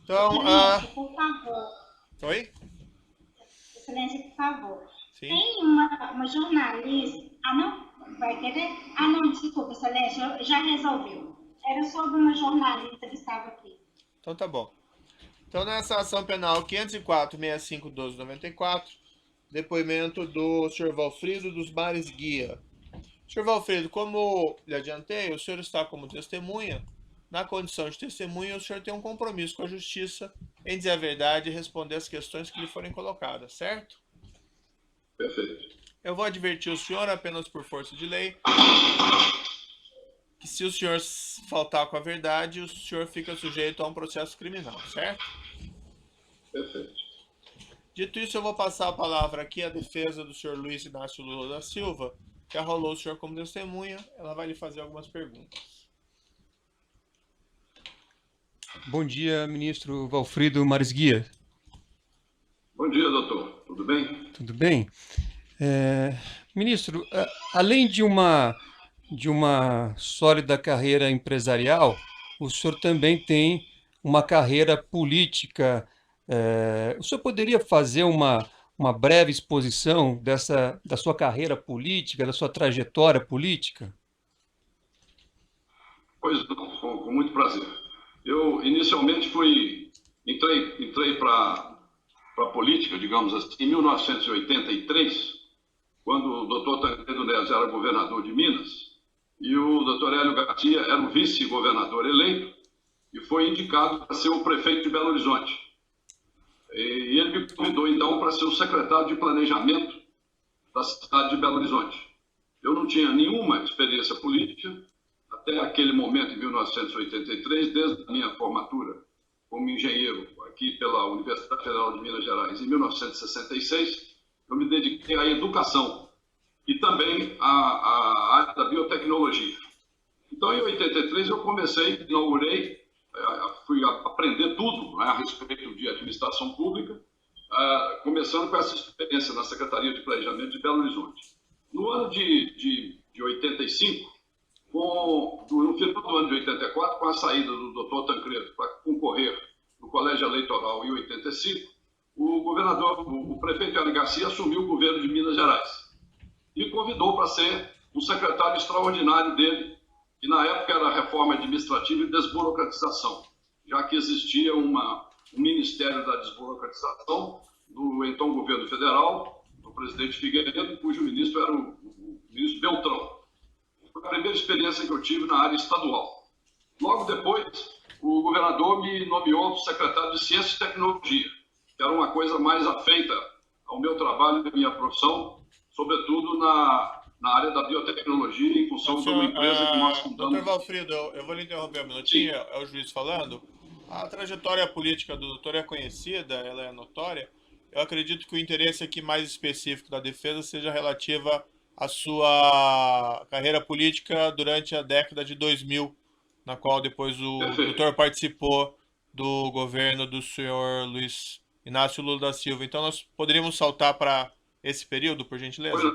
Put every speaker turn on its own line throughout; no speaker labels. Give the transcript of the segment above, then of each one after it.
Então,
Excelência, por favor.
oi?
Excelência, por favor.
Sim.
Tem uma jornalista. Ah, não? Vai querer? Ah, não, desculpa, Excelência, já resolveu. Era sobre uma jornalista que estava aqui.
Então tá bom. Então, nessa ação penal 504-65-12-94, depoimento do senhor Valfrido dos Mares Guia. Senhor Valfrido, como lhe adiantei, o senhor está como testemunha. Na condição de testemunha, o senhor tem um compromisso com a justiça em dizer a verdade e responder as questões que lhe forem colocadas, certo?
Perfeito.
Eu vou advertir o senhor, apenas por força de lei, que se o senhor faltar com a verdade, o senhor fica sujeito a um processo criminal, certo?
Perfeito.
Dito isso, eu vou passar a palavra aqui à defesa do senhor Luiz Inácio Lula da Silva, que arrolou o senhor como testemunha. Ela vai lhe fazer algumas perguntas.
Bom dia, ministro Valfrido Mares Guia.
Bom dia, doutor. Tudo bem?
Tudo bem? Ministro, além de uma sólida carreira empresarial, o senhor também tem uma carreira política. O senhor poderia fazer uma breve exposição da sua carreira política, da sua trajetória política?
Pois não, com muito prazer. Eu inicialmente entrei para a política, digamos assim, em 1983, quando o doutor Tancredo Neves era governador de Minas e o doutor Hélio Garcia era o vice-governador eleito e foi indicado para ser o prefeito de Belo Horizonte. E ele me convidou, então, para ser o secretário de planejamento da cidade de Belo Horizonte. Eu não tinha nenhuma experiência política até aquele momento, em 1983, desde a minha formatura como engenheiro aqui pela Universidade Federal de Minas Gerais, em 1966, eu me dediquei à educação e também à área da biotecnologia. Então, em 83, eu inaugurei, fui aprender tudo, né, a respeito de administração pública, começando com essa experiência na Secretaria de Planejamento de Belo Horizonte. No ano de 85, no final do ano de 84, com a saída do doutor Tancredo para concorrer no colégio eleitoral em 85, o prefeito Hélio Garcia assumiu o governo de Minas Gerais e convidou para ser um secretário extraordinário dele, que na época era a reforma administrativa e desburocratização, já que existia um Ministério da Desburocratização do então governo federal, do presidente Figueiredo, cujo ministro era o ministro Beltrão. Foi a primeira experiência que eu tive na área estadual. Logo depois, o governador me nomeou secretário de Ciência e Tecnologia, que era uma coisa mais afeita ao meu trabalho e à minha profissão, sobretudo na área da biotecnologia, em função de uma empresa que nós fundamos.
Doutor Valfrido, eu vou lhe interromper um minutinho, é o juiz falando. A trajetória política do doutor é conhecida, ela é notória. Eu acredito que o interesse aqui mais específico da defesa seja relativa à sua carreira política durante a década de 2000, na qual depois o doutor participou do governo do senhor Luiz Inácio Lula da Silva. Então nós poderíamos saltar para esse período, por gentileza?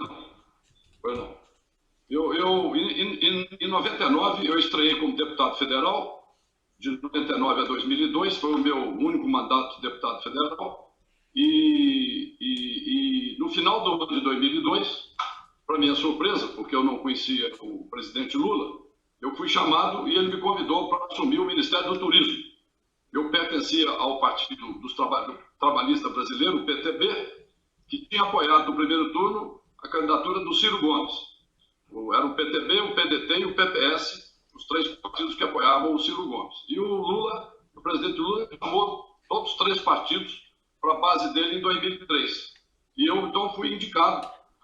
Pois não. Em 99, eu estreiei como deputado federal. De 99 a 2002, foi o meu único mandato de deputado federal. E no final do ano de 2002, para minha surpresa, porque eu não conhecia o presidente Lula, eu fui chamado e ele me convidou para assumir o Ministério do Turismo. Eu pertencia ao Partido dos Trabalhistas Brasileiro, o PTB, que tinha apoiado no primeiro turno a candidatura do Ciro Gomes. Era o PTB, o PDT e o PPS, os três partidos que apoiavam o Ciro Gomes. E o presidente Lula, chamou todos os três partidos para a base dele em 2003. E eu, então, fui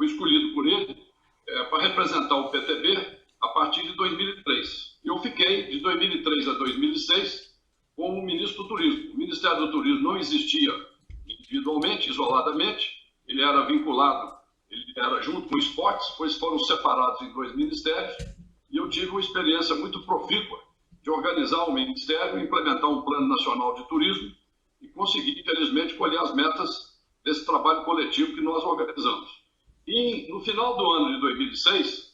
escolhido por ele para representar o PTB a partir de 2003. Eu fiquei, de 2003 a 2006, como ministro do Turismo. O Ministério do Turismo não existia individualmente, isoladamente, ele era vinculado, ele era junto com esportes, pois foram separados em dois ministérios, e eu tive uma experiência muito profícua de organizar o Ministério, implementar um Plano Nacional de Turismo e conseguir, infelizmente, colher as metas desse trabalho coletivo que nós organizamos. E no final do ano de 2006,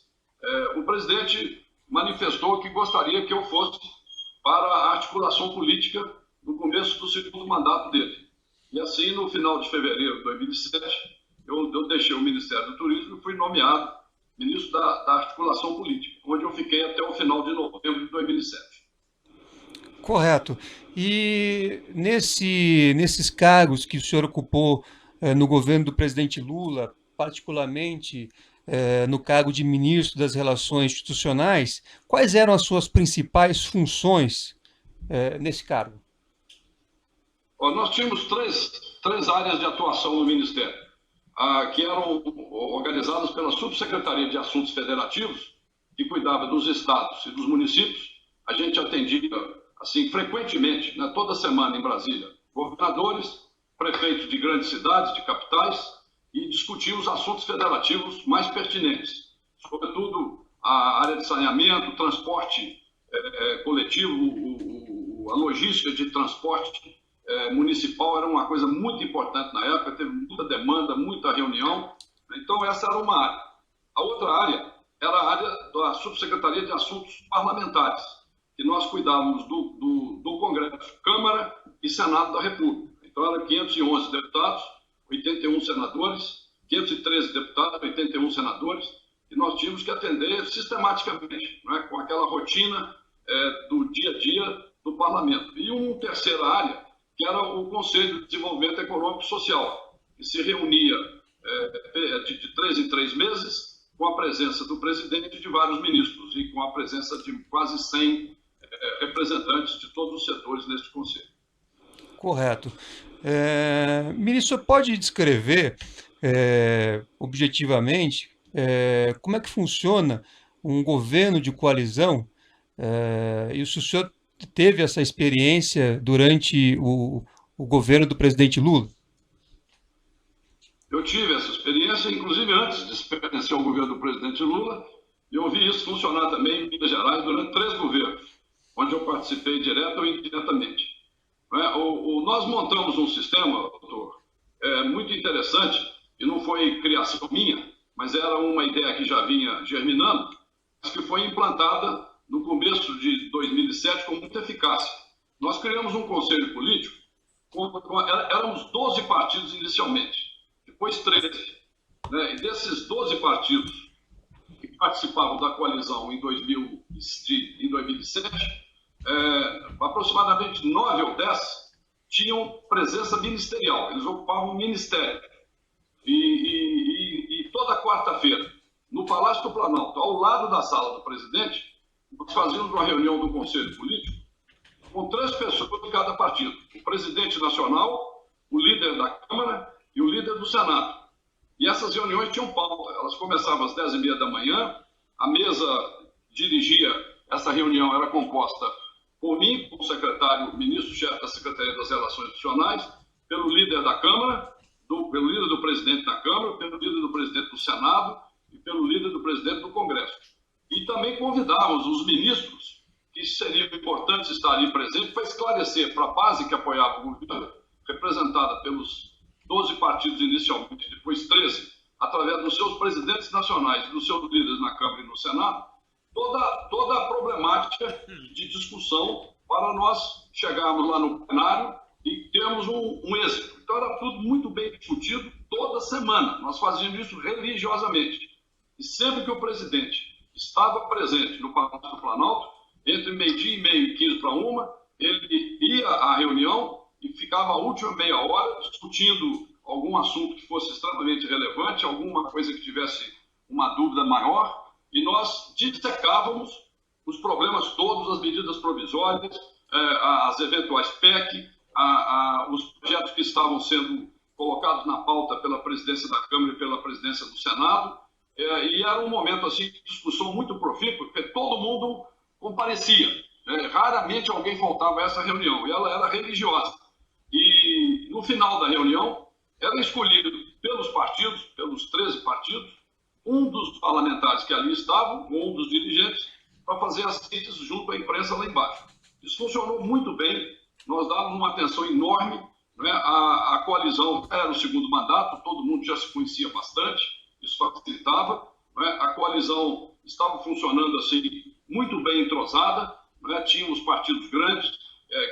o presidente manifestou que gostaria que eu fosse para a articulação política no começo do segundo mandato dele. E assim, no final de fevereiro de 2007, eu deixei o Ministério do Turismo e fui nomeado ministro da Articulação Política, onde eu fiquei até o final de novembro de 2007.
Correto. E nesses cargos que o senhor ocupou no governo do presidente Lula, particularmente no cargo de ministro das Relações Institucionais, quais eram as suas principais funções nesse cargo?
Nós tínhamos três áreas de atuação no Ministério, que eram organizadas pela Subsecretaria de Assuntos Federativos, que cuidava dos estados e dos municípios. A gente atendia, assim, frequentemente, né, toda semana em Brasília, governadores, prefeitos de grandes cidades, de capitais, e discutia os assuntos federativos mais pertinentes, sobretudo a área de saneamento, transporte coletivo, a logística de transporte municipal era uma coisa muito importante na época, teve muita demanda, muita reunião, então essa era uma área. A outra área era a área da Subsecretaria de Assuntos Parlamentares, que nós cuidávamos do Congresso, Câmara e Senado da República. Então eram 511 deputados, 81 senadores, 513 deputados, 81 senadores, e nós tínhamos que atender sistematicamente, né, com aquela rotina do dia a dia do parlamento. E uma terceira área, que era o Conselho de Desenvolvimento Econômico e Social, que se reunia de 3 em 3 meses, com a presença do presidente e de vários ministros, e com a presença de quase 100 representantes de todos os setores neste conselho.
Correto. Ministro, você pode descrever objetivamente como é que funciona um governo de coalizão? E o senhor teve essa experiência durante o governo do presidente Lula?
Eu tive essa experiência, inclusive antes de pertencer ao governo do presidente Lula, e eu vi isso funcionar também em Minas Gerais durante 3 governos, onde eu participei direta ou indiretamente. Nós montamos um sistema, doutor, muito interessante, e não foi criação minha, mas era uma ideia que já vinha germinando, mas que foi implantada no começo de 2007 com muita eficácia. Nós criamos um conselho político, éramos 12 partidos inicialmente, depois 13. Né? E desses 12 partidos que participavam da coalizão em 2007, aproximadamente 9 ou 10 tinham presença ministerial, eles ocupavam um ministério. E toda quarta-feira, no Palácio do Planalto, ao lado da sala do presidente, nós fazíamos uma reunião do Conselho Político com 3 pessoas de cada partido. O presidente nacional, o líder da Câmara e o líder do Senado. E essas reuniões tinham pauta. Elas começavam às 10h30 da manhã. A mesa dirigia, essa reunião era composta por mim, como secretário, ministro-chefe da Secretaria das Relações Institucionais, pelo líder da Câmara, pelo líder do presidente da Câmara, pelo líder do presidente do Senado e pelo líder do presidente do Congresso. E também convidávamos os ministros, que seriam importantes estar ali presentes, para esclarecer para a base que apoiava o governo, representada pelos 12 partidos inicialmente, depois 13, através dos seus presidentes nacionais e dos seus líderes na Câmara e no Senado, toda a problemática de discussão para nós chegarmos lá no plenário e termos um êxito. Então era tudo muito bem discutido toda semana. Nós fazíamos isso religiosamente. E sempre que o presidente estava presente no Palácio do Planalto, entre 12h30 e 12h45, ele ia à reunião e ficava a última meia hora discutindo algum assunto que fosse extremamente relevante, alguma coisa que tivesse uma dúvida maior, e nós dissecávamos os problemas todos, as medidas provisórias, as eventuais PEC, os projetos que estavam sendo colocados na pauta pela presidência da Câmara e pela presidência do Senado, e era um momento assim, de discussão muito profícua, porque todo mundo comparecia. Raramente alguém faltava a essa reunião, e ela era religiosa. E no final da reunião, era escolhido pelos partidos, pelos 13 partidos, um dos parlamentares que ali estavam, ou um dos dirigentes, para fazer as síntese junto à imprensa lá embaixo. Isso funcionou muito bem, nós dávamos uma atenção enorme, né? A coalizão era o segundo mandato, todo mundo já se conhecia bastante, isso facilitava, né? A coalizão estava funcionando assim, muito bem entrosada, né? Tínhamos partidos grandes,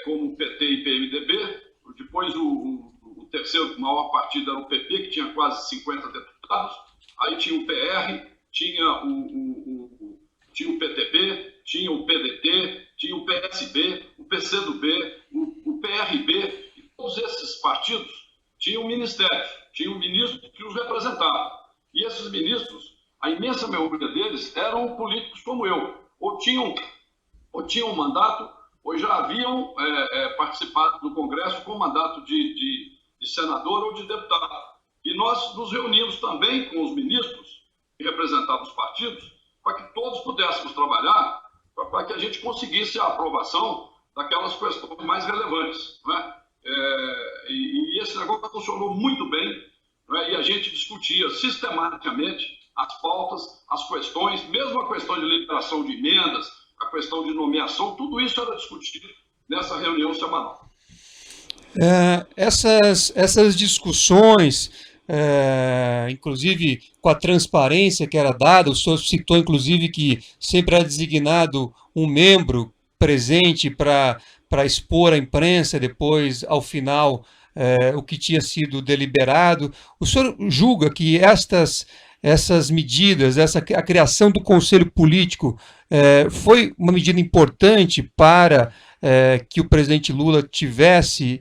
como PT e PMDB. Depois o terceiro maior partido era o PP, que tinha quase 50 deputados. Aí tinha o PR, tinha o PTB, tinha o PDT, tinha o PSB, o PCdoB, o PRB. E todos esses partidos tinham ministérios, tinham um ministro que os representava. E esses ministros, a imensa maioria deles, eram políticos como eu. Ou tinham mandato, ou já haviam participado do Congresso com mandato de senador ou de deputado. E nós nos reunimos também com os ministros que representavam os partidos para que todos pudéssemos trabalhar para que a gente conseguisse a aprovação daquelas questões mais relevantes. Né? E esse negócio funcionou muito bem, né? E a gente discutia sistematicamente as pautas, as questões, mesmo a questão de liberação de emendas, a questão de nomeação, tudo isso era discutido nessa reunião semanal.
Essas discussões, inclusive com a transparência que era dada, o senhor citou inclusive que sempre era designado um membro presente para expor à imprensa depois, ao final, o que tinha sido deliberado. O senhor julga que essas medidas, a criação do Conselho Político foi uma medida importante para que o presidente Lula tivesse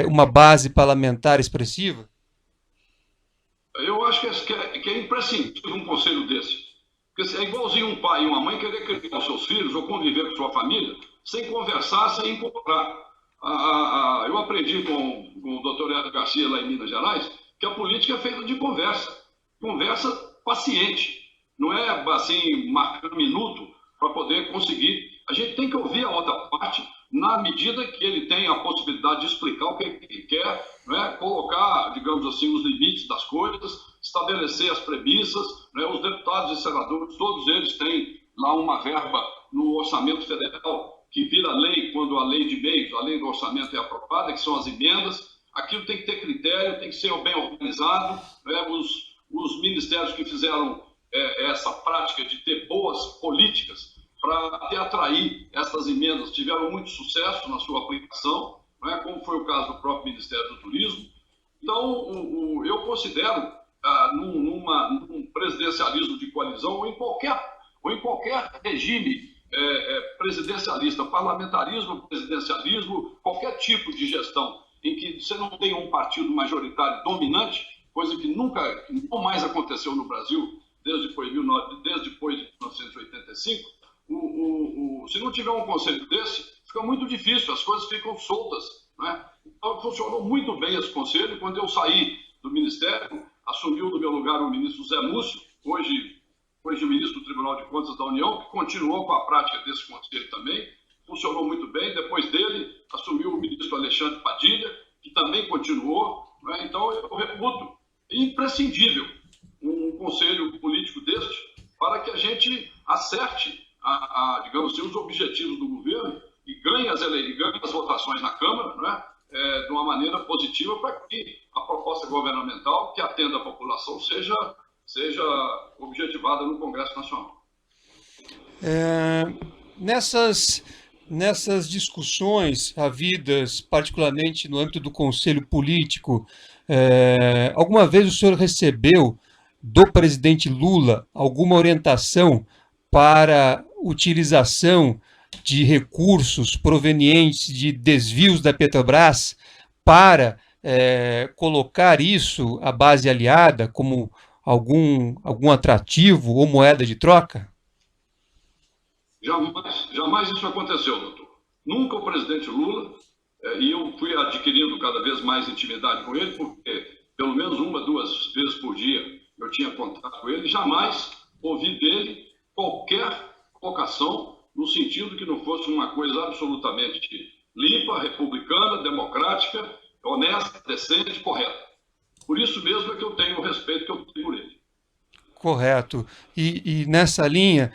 uma base parlamentar expressiva?
Eu acho que é imprescindível um conselho desse. Porque é igualzinho um pai e uma mãe querer criar os seus filhos ou conviver com sua família sem conversar, sem encontrar. Eu aprendi com o doutor Hélio Garcia lá em Minas Gerais que a política é feita de conversa. Conversa paciente. Não é assim, marcando minuto para poder conseguir. A gente tem que ouvir a outra parte na medida que ele tem a possibilidade de explicar o que ele quer, né? Colocar, digamos assim, os limites das coisas, estabelecer as premissas. Né? Os deputados e senadores, todos eles têm lá uma verba no orçamento federal que vira lei quando a lei de meios, a lei do orçamento é aprovada, que são as emendas. Aquilo tem que ter critério, tem que ser bem organizado. Né? Os ministérios que fizeram essa prática de ter boas políticas para atrair essas emendas tiveram muito sucesso na sua aplicação, né? Como foi o caso do próprio Ministério do Turismo. Então, eu considero, num presidencialismo de coalizão, ou em qualquer regime presidencialista, parlamentarismo, presidencialismo, qualquer tipo de gestão em que você não tem um partido majoritário dominante, coisa que não mais aconteceu no Brasil desde depois de 1985, se não tiver um conselho desse, fica muito difícil, as coisas ficam soltas. Né? Então, funcionou muito bem esse conselho. Quando eu saí do Ministério, assumiu no meu lugar o ministro Zé Múcio, hoje ministro do Tribunal de Contas da União, que continuou com a prática desse conselho também, funcionou muito bem. Depois dele, assumiu o ministro Alexandre Padilha, que também continuou. Né? Então, eu reputo imprescindível um conselho político deste para que a gente acerte digamos assim, os objetivos do governo e ganhe as votações na Câmara, né, de uma maneira positiva para que a proposta governamental que atenda a população seja objetivada no Congresso Nacional.
Nessas discussões havidas, particularmente no âmbito do Conselho Político, alguma vez o senhor recebeu do presidente Lula alguma orientação para utilização de recursos provenientes de desvios da Petrobras para colocar isso à base aliada como algum atrativo ou moeda de troca?
Jamais isso aconteceu, doutor. Nunca o presidente Lula, e eu fui adquirindo cada vez mais intimidade com ele, porque pelo menos 1 ou 2 vezes por dia eu tinha contato com ele, jamais ouvi dele qualquer colocação no sentido que não fosse uma coisa absolutamente limpa, republicana, democrática, honesta, decente, correta. Por isso mesmo é que eu tenho o respeito que eu tenho por ele.
Correto. E nessa linha,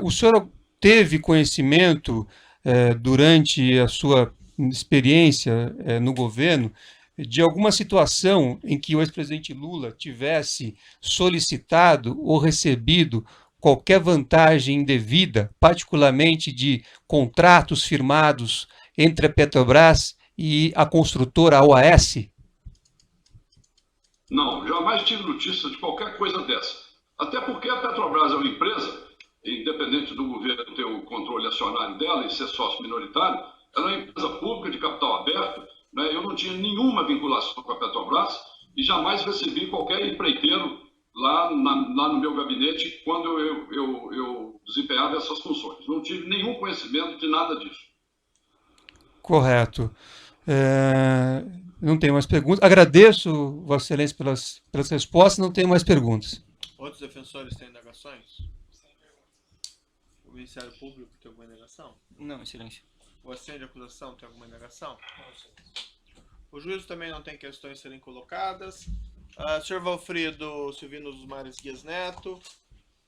o senhor teve conhecimento durante a sua experiência no governo de alguma situação em que o ex-presidente Lula tivesse solicitado ou recebido qualquer vantagem indevida, particularmente de contratos firmados entre a Petrobras e a construtora a OAS?
Não, jamais tive notícia de qualquer coisa dessa. Até porque a Petrobras é uma empresa, independente do governo ter o controle acionário dela e ser sócio minoritário, ela é uma empresa pública de capital aberto, né? Eu não tinha nenhuma vinculação com a Petrobras e jamais recebi qualquer empreiteiro lá no meu gabinete quando eu desempenhava essas funções. Não tive nenhum conhecimento de nada disso.
Correto. Não tenho mais perguntas. Agradeço, Vossa Excelência, pelas respostas. Não tenho mais perguntas.
Outros defensores têm indagações? O Ministério Público tem alguma indagação?
Não, Excelência.
O assento de acusação tem alguma indagação? O juízo também não tem questões a serem colocadas. Senhor Valfrido Silvino dos Mares Guias Neto,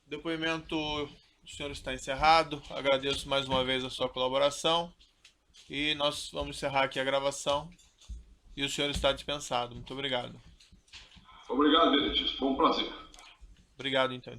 depoimento do senhor está encerrado. Agradeço mais uma vez a sua colaboração e nós vamos encerrar aqui a gravação e o senhor está dispensado. Muito obrigado.
Obrigado, Benedito. Foi um prazer.
Obrigado, então.